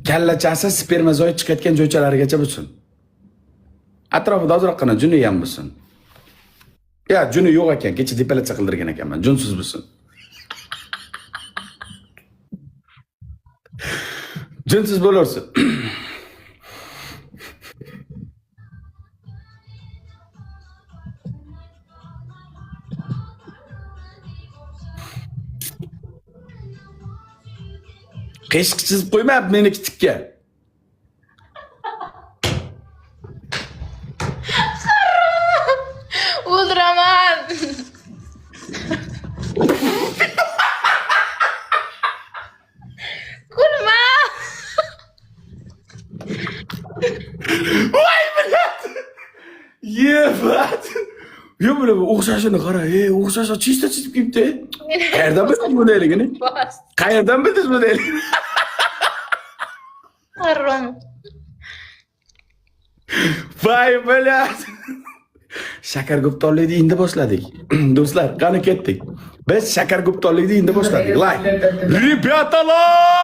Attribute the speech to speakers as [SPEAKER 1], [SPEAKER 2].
[SPEAKER 1] Kallachasi spermazoid chiqayotgan joychalarigacha bo'lsin. Atrofida ozroqgina juni ham bo'lsin. Ya, juni yo'q ekan, kecha depalatsiya qildirgan ekanman, junsiz bo'lsin. Junsiz bo'larsin. Qeshik chizib qo'ymayapti meni kitikka.
[SPEAKER 2] O'ldiraman. Kulma.
[SPEAKER 1] Voy bilat. Yebat. Yo buni o'xshashini qara, o'xshashi chista chizib ketdi. Qayerdan bildingiz bunayligini?
[SPEAKER 2] Bas.
[SPEAKER 1] Qayerdan bildingiz bunayligini?
[SPEAKER 2] Harom.
[SPEAKER 1] Voy bilat. Shakar guptonlikni endi boshladik. Do'stlar, qani ketdik. Biz shakar guptonlikni endi boshladik. Like. Rебяталар!